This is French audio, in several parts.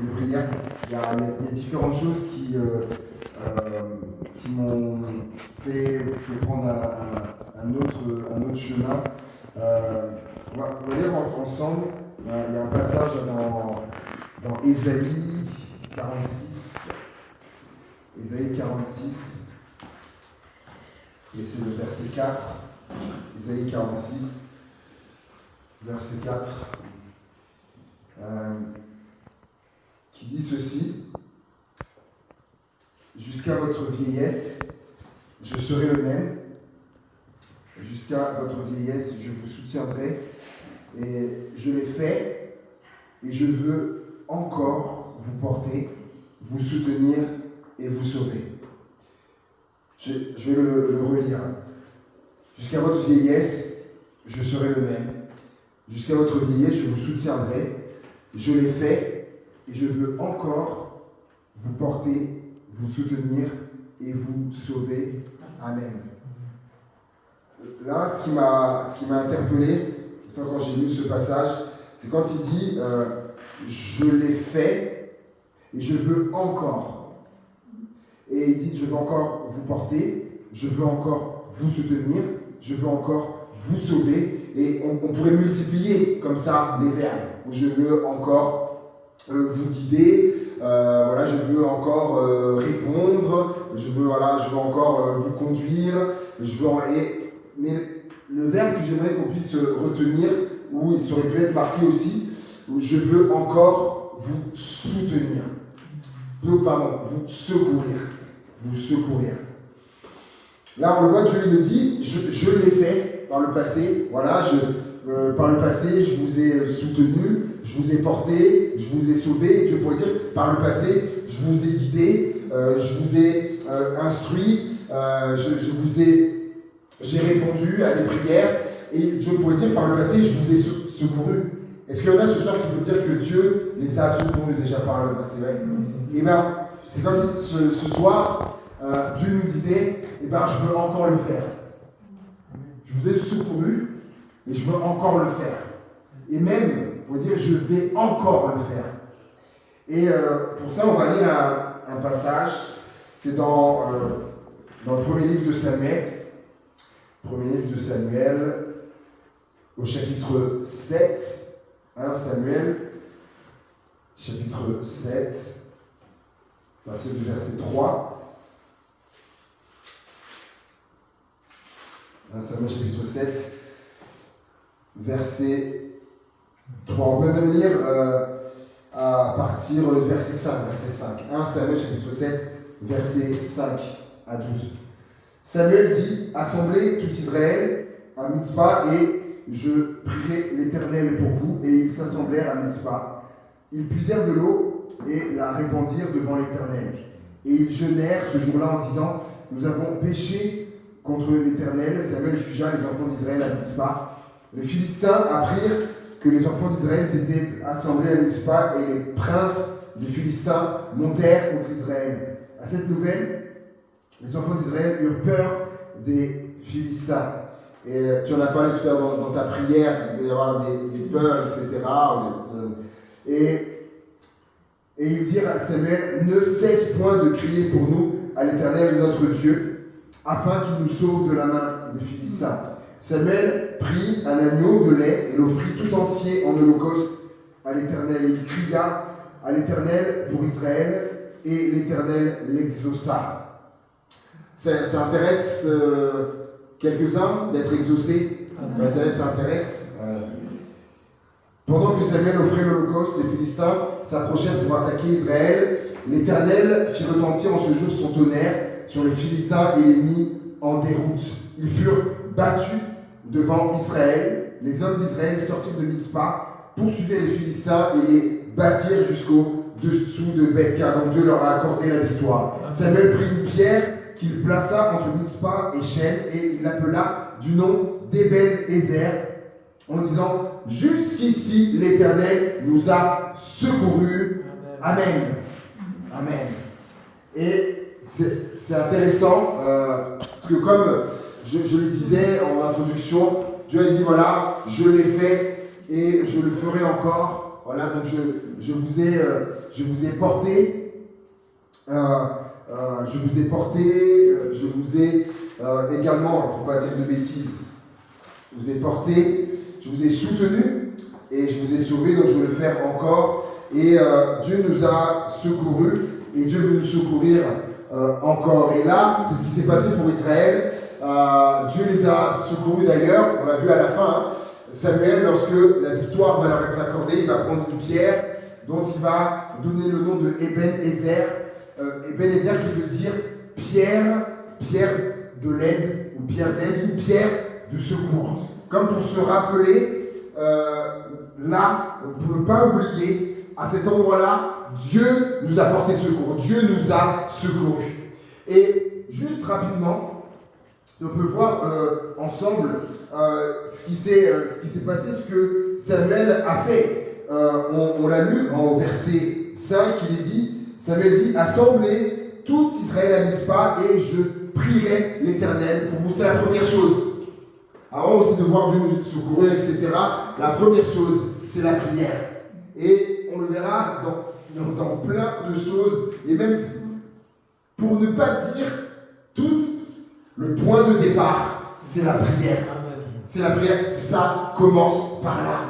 les prières. Il y a différentes choses qui m'ont fait prendre un autre chemin. On va lire ensemble. Il y a un passage dans Ésaïe 46. Ésaïe 46. Et c'est le verset 4. Ésaïe 46, verset 4. Qui dit ceci: jusqu'à votre vieillesse, je serai le même. Jusqu'à votre vieillesse, je vous soutiendrai. Et je l'ai fait, et je veux encore vous porter, vous soutenir et vous sauver. Je vais le relire. Jusqu'à votre vieillesse, je serai le même. Jusqu'à votre vieillesse, je vous soutiendrai. Je l'ai fait, et je veux encore vous porter, vous soutenir et vous sauver. Amen. Là, ce qui m'a interpellé, quand j'ai lu ce passage, c'est quand il dit je l'ai fait et je veux encore. Et il dit je veux encore vous porter, je veux encore vous soutenir, je veux encore vous sauver. Et on pourrait multiplier comme ça les verbes. Je veux encore vous guider, je veux encore répondre, je veux encore vous conduire, mais le verbe que j'aimerais qu'on puisse retenir, ou il aurait pu être marqué aussi, je veux encore vous soutenir. Non, pardon, vous secourir. Vous secourir. Là, on le voit, Dieu il me dit, je l'ai fait par le passé. Voilà, par le passé, je vous ai soutenu, je vous ai porté, je vous ai sauvé. Dieu pourrait dire, par le passé, je vous ai guidé, je vous ai instruit, j'ai répondu à des prières. Et Dieu pourrait dire, par le passé, je vous ai secouru. Est-ce qu'il y en a ce soir qui peut dire que Dieu les a secourus déjà par le passé? Eh bien, c'est comme si ce soir, Dieu nous disait, je veux encore le faire. Je vous ai secouru et je veux encore le faire. Et même, on va dire, je vais encore le faire. Et pour ça, on va lire un passage. C'est dans le premier livre de Samuel. Premier livre de Samuel, au chapitre 7. 1 Samuel, chapitre 7, à partir du verset 3. 1 Samuel, chapitre 7, verset 3. On peut même lire à partir du verset 5. 1 Samuel, chapitre 7, verset 5 à 12. Samuel dit: assemblez tout Israël à Mitzpah et je prierai l'Éternel pour vous. Et ils s'assemblèrent à Mitzpah. Ils puisèrent de l'eau et la répandirent devant l'Éternel. Et ils jeûnèrent ce jour-là en disant: nous avons péché contre l'Éternel. Samuel jugea les enfants d'Israël à Mitzpah. Les Philistins apprirent que les enfants d'Israël s'étaient assemblés à Mitzpah et les princes des Philistins montèrent contre Israël. À cette nouvelle, les enfants d'Israël eurent peur des Philistins. Et tu en as parlé tout à l'heure dans ta prière, il peut y avoir des peurs, etc. Et ils dirent à Samuel: ne cesse point de crier pour nous à l'Éternel notre Dieu, afin qu'il nous sauve de la main des Philistins. Samuel prit un agneau de lait et l'offrit tout entier en holocauste à l'Éternel. Il cria à l'Éternel pour Israël, et l'Éternel l'exauça. Ça intéresse quelques-uns d'être exaucés. Ça intéresse. Pendant que Samuel offrait l'holocauste, les Philistins s'approchèrent pour attaquer Israël. L'Éternel fit retentir en ce jour son tonnerre sur les Philistins et les mit en déroute. Ils furent battus devant Israël. Les hommes d'Israël sortirent de Mitzpah, poursuivaient les Philistins et les battirent jusqu'au dessous de Bethka. Donc Dieu leur a accordé la victoire. Samuel prit une pierre qu'il plaça entre Mitzpah et Shen, et il l'appela du nom d'Eben-Ezer, en disant: jusqu'ici l'Éternel nous a secourus. Amen. Amen. Et c'est intéressant, parce que comme je le disais en introduction, Dieu a dit: voilà, je l'ai fait et je le ferai encore. Voilà, donc je vous ai porté, je vous ai également, pour ne pas dire de bêtises, je vous ai porté, je vous ai soutenu et je vous ai sauvé, donc je veux le faire encore. Et Dieu nous a secourus et Dieu veut nous secourir encore. Et là, c'est ce qui s'est passé pour Israël. Dieu les a secourus d'ailleurs, on l'a vu à la fin. Samuel, lorsque la victoire va leur être accordée, il va prendre une pierre dont il va donner le nom de Eben-Ezer. Eben-Ezer qui veut dire pierre de l'aide, ou pierre d'aide, ou pierre de secours. Comme pour se rappeler, là, pour ne pas oublier, à cet endroit-là, Dieu nous a porté secours, Dieu nous a secourus. Et juste rapidement, on peut voir ensemble ce qui s'est passé, ce que Samuel a fait. On l'a lu en verset 5, il est dit, Samuel dit, assemblez tout Israël à Mitzpah et je prierai l'Éternel pour vous. C'est la première chose. Avant aussi de voir Dieu nous secourir, etc., la première chose, c'est la prière. Et on le verra dans plein de choses, et même pour ne pas dire tout, le point de départ, c'est la prière. C'est la prière, ça commence par là.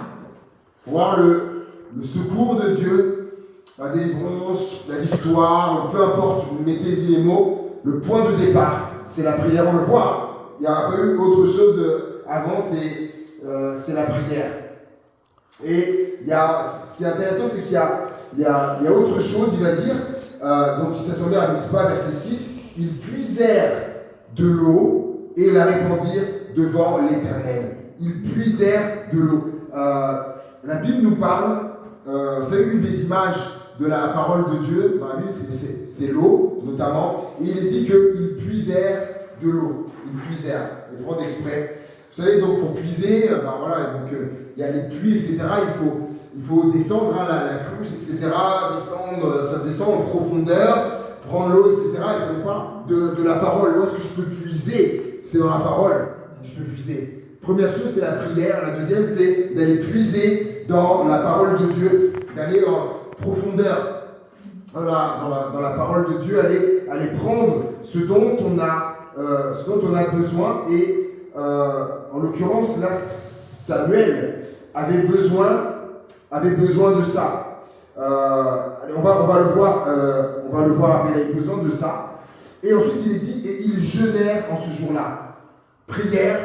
Voir le secours de Dieu, la délivrance, la victoire, peu importe, mettez-y les mots, le point de départ, c'est la prière, on le voit. Il n'y a pas eu autre chose avant, c'est la prière. Et ce qui est intéressant, c'est qu'il y a autre chose, il va dire, donc il s'assemblait à Mitzpah, verset 6, ils puisèrent de l'eau et la répandirent devant l'Éternel. Ils puisèrent de l'eau. La Bible nous parle, vous savez, une des images de la parole de Dieu dans la Bible, c'est l'eau, notamment, et il est dit qu'ils puisèrent de l'eau. Ils puisèrent, ils prennent exprès. Vous savez, donc pour puiser, il y a les puits, etc. Il faut descendre la cruche, etc. Ça descend en profondeur, prendre l'eau, etc. Et ça nous parle de la parole. Où est-ce que je peux puiser? C'est dans la parole que je peux puiser. Première chose, c'est la prière. La deuxième, c'est d'aller puiser dans la parole de Dieu, d'aller en profondeur dans la parole de Dieu, aller prendre ce dont on a besoin. Et en l'occurrence, là, Samuel avait besoin de ça. On va le voir après, il avait besoin de ça. Et ensuite, il est dit, et ils jeûnèrent en ce jour-là. Prière,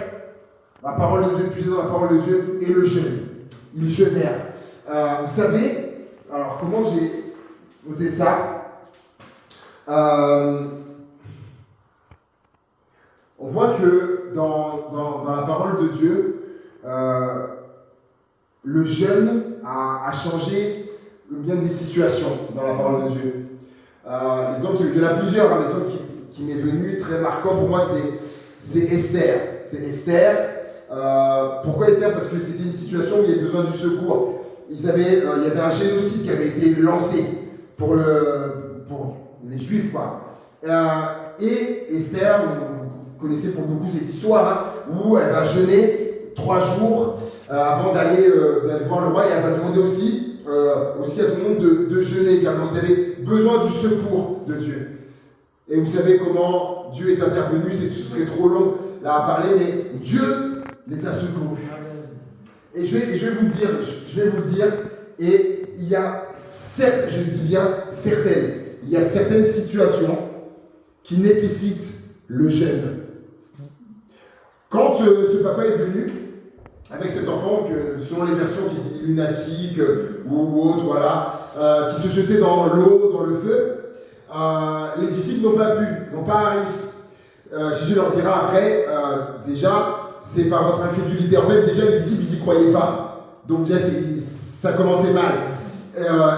la parole de Dieu, puiser dans la parole de Dieu, et le jeûne. Ils jeûnèrent. Vous savez, alors comment j'ai noté ça? On voit que dans la parole de Dieu, le jeûne a changé bien des situations dans la parole de Dieu. L'exemple, il y en a plusieurs, l'exemple qui m'est venu très marquant pour moi, c'est Esther. C'est Esther. Pourquoi Esther? Parce que c'était une situation où il y avait besoin du secours. Il y avait un génocide qui avait été lancé pour les Juifs, quoi. Et Esther, vous connaissez pour beaucoup cette histoire, où elle va jeûner 3 jours avant d'aller voir le roi, et elle va demander aussi à tout le monde de jeûner également. Vous avez besoin du secours de Dieu. Et vous savez comment Dieu est intervenu, ce serait trop long là à parler, mais Dieu les a secourus. Et je vais vous dire, et il y a certaines situations qui nécessitent le jeûne. Quand ce papa est venu avec cet enfant, que selon les versions qui étaient lunatiques ou autres, voilà, qui se jetait dans l'eau, dans le feu, les disciples n'ont pas réussi. Jésus leur dira après, déjà, c'est par votre incrédulité. En fait, déjà, les disciples, ils n'y croyaient pas. Donc déjà, ça commençait mal.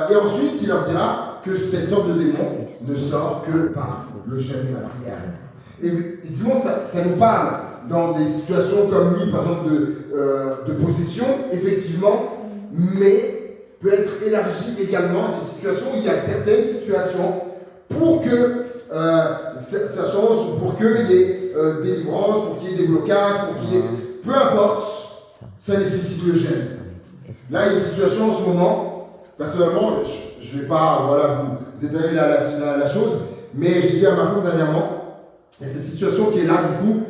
Et ensuite, il leur dira que cette sorte de démon ne sort que par le jeûne et la prière. Et effectivement, ça nous parle dans des situations comme lui, par exemple, de possession, effectivement, mais peut être élargi également à des situations où il y a certaines situations pour que ça change, pour qu'il y ait délivrance, pour qu'il y ait des blocages, pour qu'il y ait... Peu importe, ça nécessite le jeûne. Là, il y a une situation en ce moment personnellement, je ne vais pas vous étaler la chose, mais j'ai dit à ma femme dernièrement, il y a cette situation qui est là, du coup,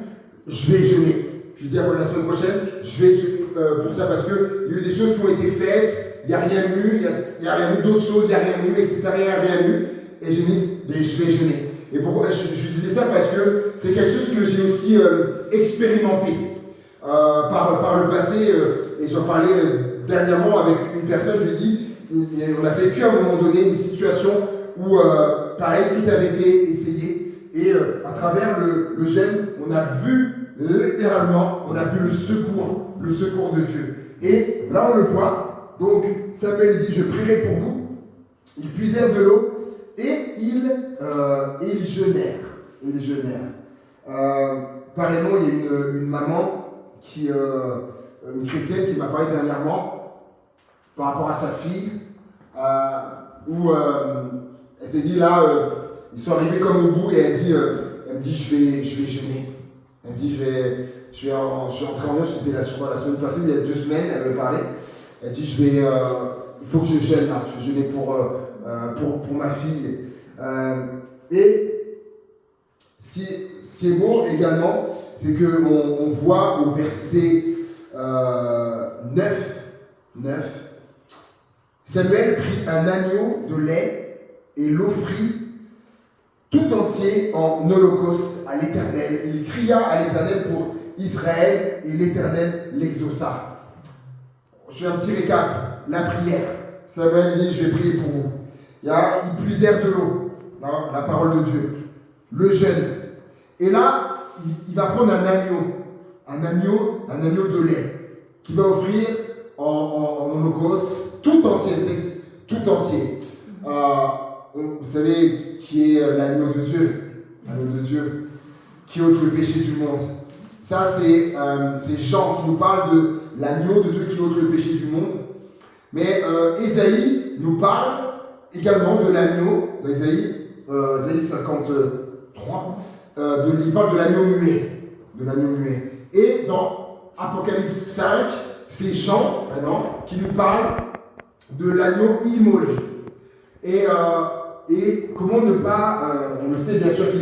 je vais jeûner. Je lui dis la semaine prochaine, je vais jeûner pour ça parce qu'il y a eu des choses qui ont été faites, il n'y a rien eu, il n'y a rien eu d'autres choses, il n'y a rien eu, etc. Il n'y a rien eu. Et j'ai dit, je vais jeûner. Et pourquoi je disais ça? Parce que c'est quelque chose que j'ai aussi expérimenté par le passé. Et j'en parlais dernièrement avec une personne, je lui ai dit, on a vécu à un moment donné une situation où, pareil, tout avait été essayé. Et à travers le jeûne, on a vu littéralement, on a vu le secours de Dieu. Et là, on le voit. Donc, Samuel dit, je prierai pour vous. Ils puisèrent de l'eau et ils jeûnèrent. Pareillement, il y a une maman, une chrétienne qui m'a parlé dernièrement par rapport à sa fille, où elle s'est dit là, ils sont arrivés comme au bout et elle me dit je vais jeûner. Elle dit je vais entrer en jeûne, c'était la semaine passée, il y a 2 semaines, elle m'avait parlé. Elle dit il faut que je jeûne là, je vais jeûner pour ma fille. Et ce qui est beau également, c'est qu'on voit au verset 9, Samuel prit un agneau de lait et l'offrit tout entier en holocauste à l'Éternel. Il cria à l'Éternel pour Israël et l'Éternel l'exauça. Je fais un petit récap. La prière. Samuel dit, je vais prier pour vous. Ils puisèrent de l'eau. La parole de Dieu. Le jeûne. Et là, il va prendre un agneau de lait, qu'il va offrir en holocauste, tout entier, le texte, tout entier. Vous savez qui est l'agneau de Dieu, qui ôte le péché du monde. Ça, c'est Jean qui nous parle de l'agneau de Dieu qui ôte le péché du monde. Mais Ésaïe nous parle également de l'agneau, dans Ésaïe 53, il parle de l'agneau muet. Et dans Apocalypse 5, c'est Jean maintenant qui nous parle de l'agneau immolé. Et comment ne pas, on le sait bien sûr que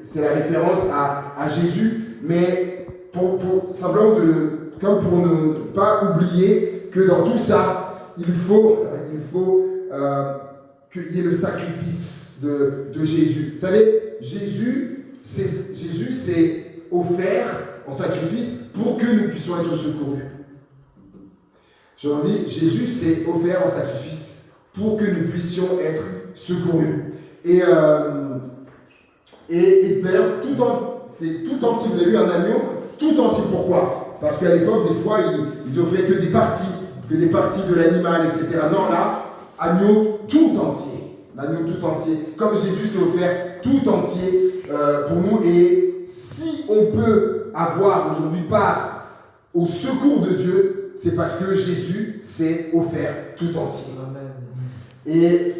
c'est la référence à Jésus, mais simplement comme pour ne pas oublier que dans tout ça, il faut qu'il y ait le sacrifice de Jésus. Vous savez, Jésus s'est offert en sacrifice pour que nous puissions être secourus. Je leur dis, Jésus s'est offert en sacrifice pour que nous puissions être secourus. Et d'ailleurs, c'est tout entier. Vous avez vu un agneau tout entier. Pourquoi? Parce qu'à l'époque, des fois, ils offraient que des parties de l'animal, etc. Non, là, agneau tout entier. L'agneau tout entier. Comme Jésus s'est offert tout entier pour nous. Et si on peut avoir aujourd'hui part au secours de Dieu, c'est parce que Jésus s'est offert tout entier. Amen. Et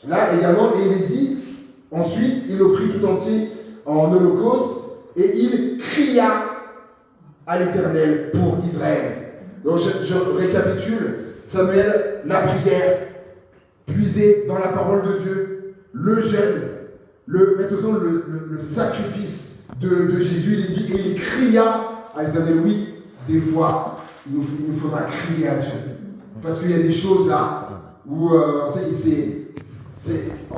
là également, et il est dit, ensuite, il offrit tout entier en holocauste et il cria à l'Éternel pour Israël. Donc je récapitule. Samuel, la prière, puiser dans la parole de Dieu, le jeûne, le sacrifice de Jésus. Il dit, et il cria à l'Éternel. Oui, des fois, il nous faudra crier à Dieu. Parce qu'il y a des choses là où en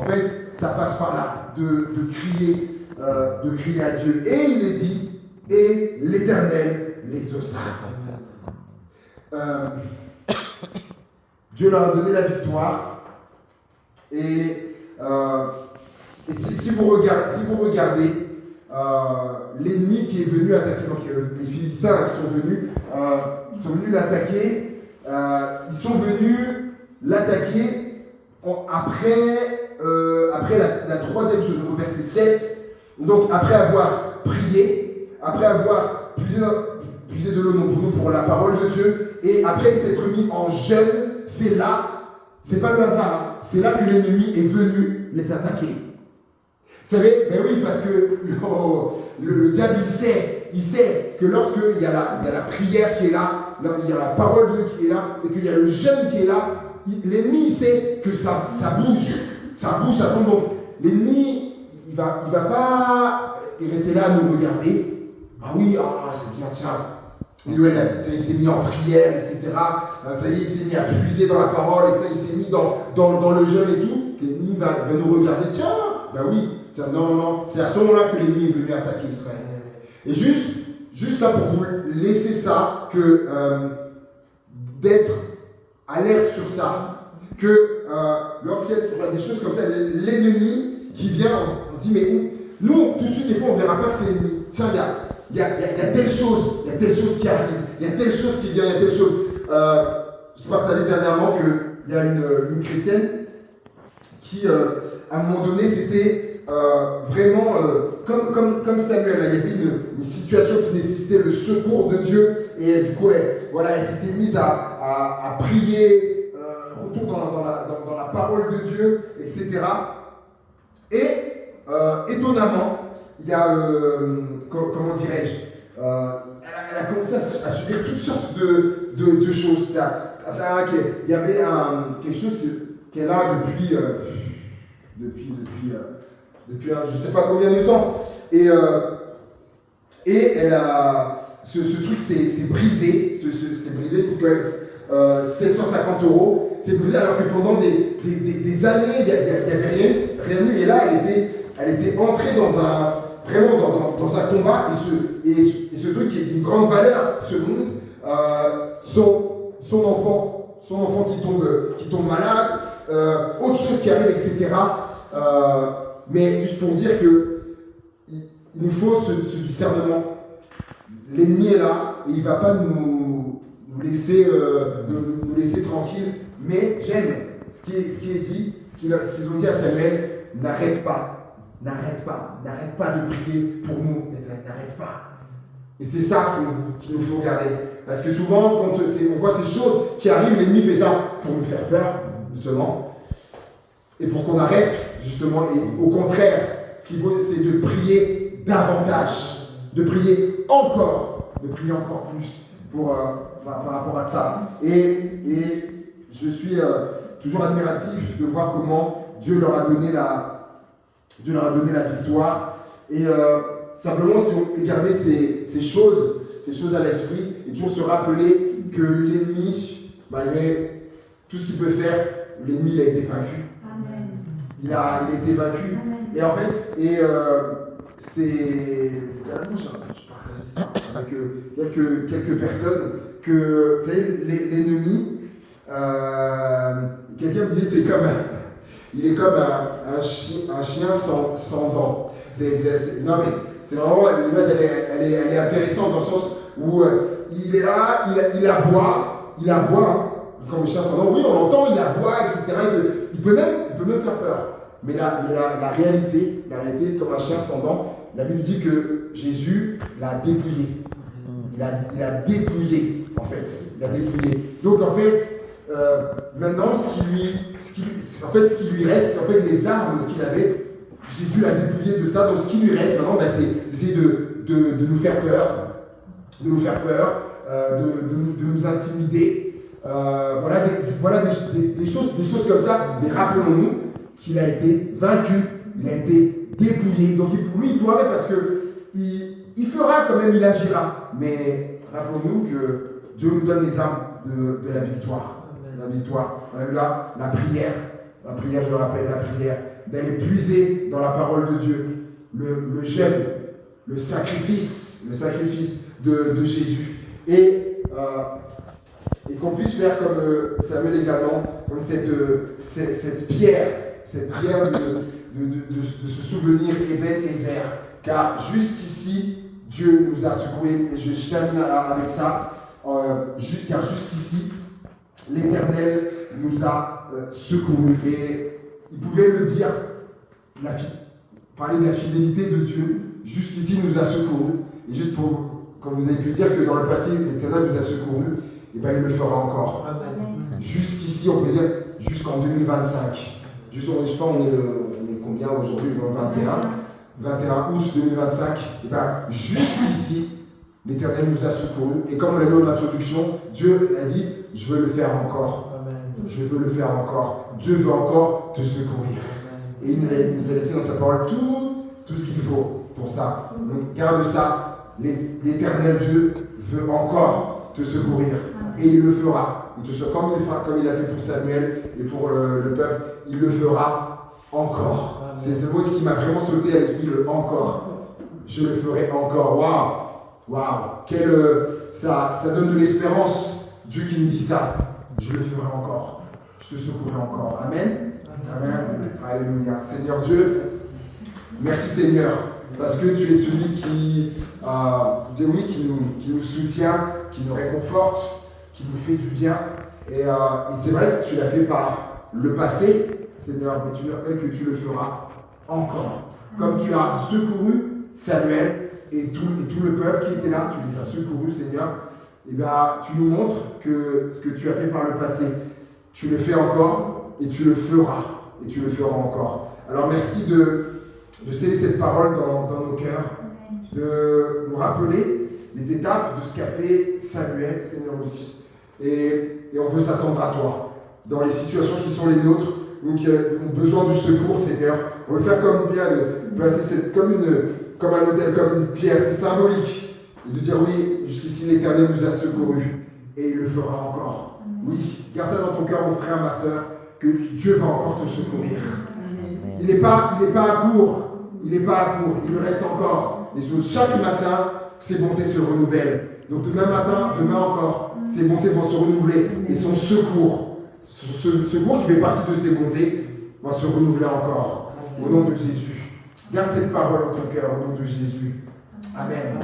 fait, ça passe par là, de crier à Dieu. Et il est dit, et l'Éternel l'exauça. Dieu leur a donné la victoire. Et si vous regardez l'ennemi qui est venu attaquer, donc les Philistins qui sont venus l'attaquer, ils sont venus l'attaquer après la troisième chose, au verset 7. Donc après avoir prié, après avoir puisé de l'eau pour la parole de Dieu, et après s'être mis en jeûne, c'est là, c'est pas le hasard, c'est là que l'ennemi est venu les attaquer. Vous savez, ben oui, parce que le diable, il sait que lorsqu'il y a la prière qui est là, il y a la parole de Dieu qui est là, et qu'il y a le jeûne qui est là, l'ennemi sait que ça bouge, ça tombe. Donc l'ennemi, il va pas rester là à nous regarder. Ah oui, c'est bien, tiens. Il s'est mis en prière, etc. Ça y est, il s'est mis à puiser dans la parole, et ça, il s'est mis dans le jeûne et tout. L'ennemi va nous regarder, tiens, ben oui, tiens, non. C'est à ce moment-là que l'ennemi est venu attaquer Israël. Et juste ça pour vous laisser ça, que d'être alerte sur ça, que lorsqu'il y a des choses comme ça, l'ennemi qui vient, on dit, mais nous, tout de suite, des fois, on ne verra pas que c'est l'ennemi. Tiens, il y a telle chose qui arrive, il y a telle chose qui vient, il y a telle chose. Je partageais dernièrement qu'il y a une chrétienne qui, à un moment donné, c'était vraiment comme Samuel. Il y avait une situation qui nécessitait le secours de Dieu, et du coup, elle s'était mise à prier, retour dans la parole de Dieu, etc. Et étonnamment, il y a, comment dirais-je, elle a commencé à subir toutes sortes de choses. Il y avait quelque chose qu'elle a depuis je ne sais pas combien de temps. Et elle a, ce truc s'est brisé, pour qu'elle 750 €. C'est brisé alors que pendant des années, il n'y avait rien eu. Et là, elle était entrée vraiment dans un combat, et ce truc qui est d'une grande valeur se brise. Son enfant qui tombe malade, autre chose qui arrive, etc. Mais juste pour dire qu'il nous faut ce discernement. L'ennemi est là et il ne va pas nous laisser tranquilles. Mais j'aime ce qui est dit, ce qu'ils ont dit à Samuel: n'arrête pas de prier pour nous, n'arrête pas. Et c'est ça qu'il nous faut regarder. Parce que souvent, quand on voit ces choses qui arrivent, l'ennemi fait ça pour nous faire peur, justement. Et pour qu'on arrête, justement. Et au contraire, ce qu'il faut, c'est de prier davantage, de prier encore plus par rapport à ça. Et je suis toujours admiratif de voir comment Dieu leur a donné la victoire. Et simplement, si on gardait ces choses à l'esprit, et toujours se rappeler que l'ennemi, malgré tout ce qu'il peut faire, l'ennemi il a été vaincu. Amen. Il a été vaincu. Amen. Et en fait, c'est. Je partage ça avec quelques personnes que, vous savez, l'ennemi, quelqu'un me disait, il est comme un chien sans dents. Non mais c'est vraiment, l'image elle est intéressante dans le sens où il est là, il aboie, comme le chien sans dents. Oui, on l'entend, il aboie, etc. Il peut même faire peur. Mais la réalité, comme un chien sans dents, la Bible dit que Jésus l'a dépouillé. Il a dépouillé, en fait. Il a dépouillé. Donc, en fait, maintenant, ce qui lui reste, en fait, les armes qu'il avait, Jésus l'a dépouillé de ça. Donc, ce qui lui reste maintenant, c'est d'essayer de nous faire peur, de nous intimider. Voilà des choses comme ça. Mais rappelons-nous qu'il a été vaincu, il a été dépouillé. Donc, lui, il pourrait, parce qu'il fera quand même, il agira. Mais rappelons-nous que Dieu nous donne les armes de la victoire. Amen. La victoire. On a eu là la prière, je le rappelle, la prière, d'aller puiser dans la parole de Dieu, le jeûne, le sacrifice de Jésus. Et qu'on puisse faire comme Samuel également, comme cette pierre de se souvenir Eben-Ezer. Car jusqu'ici, Dieu nous a secourus, et je termine avec ça, car jusqu'ici, l'Éternel nous a secourus. Et il pouvait le dire, parler de la fidélité de Dieu, jusqu'ici nous a secourus. Et juste comme vous avez pu dire que dans le passé, l'Éternel nous a secourus, et bien il le fera encore. Amen. Jusqu'ici, on peut dire jusqu'en 2025. Je sais pas, on est combien aujourd'hui, le 21 août 2025. Et bien jusqu'ici, l'Éternel nous a secourus. Et comme on l'a lu en introduction, Dieu a dit, je veux le faire encore. Amen. Je veux le faire encore. Dieu veut encore te secourir. Et il nous a laissé dans sa parole tout ce qu'il faut pour ça. Donc garde ça. L'Éternel Dieu veut encore te secourir. Et il le fera. Comme il a fait pour Samuel et pour le peuple, il le fera encore. C'est ce mot qui m'a vraiment sauté à l'esprit, le encore. Je le ferai encore. Waouh. Ça donne de l'espérance. Dieu qui nous dit ça. Je le ferai encore. Je te secouerai encore. Amen. Amen. Alléluia. Seigneur Dieu, merci Seigneur, parce que tu es celui qui nous soutient, qui nous réconforte, qui nous fait du bien. Et c'est vrai que tu l'as fait par le passé, Seigneur, mais tu nous rappelles que tu le feras encore. Comme tu as secouru Samuel et tout le peuple qui était là, tu les as secourus, Seigneur. Et bien, tu nous montres que ce que tu as fait par le passé, tu le fais encore et tu le feras. Et tu le feras encore. Alors merci de sceller cette parole dans nos cœurs, de nous rappeler les étapes de ce qu'a fait Samuel, Seigneur aussi. Et on veut s'attendre à toi. Dans les situations qui sont les nôtres, nous qui avons besoin du secours, Seigneur, on veut faire comme bien de placer comme un hôtel, comme une pierre, c'est symbolique. Et de dire oui, jusqu'ici l'Éternel nous a secourus. Et il le fera encore. Oui, garde ça dans ton cœur, mon frère, ma soeur, que Dieu va encore te secourir. Il n'est pas à court. Il lui reste encore. Et chaque matin, ses bontés se renouvellent. Donc demain matin, demain encore, ses bontés vont se renouveler. Et son secours qui fait partie de ses bontés, va se renouveler encore. Au nom de Jésus. Garde cette parole en ton cœur, au nom de Jésus. Amen.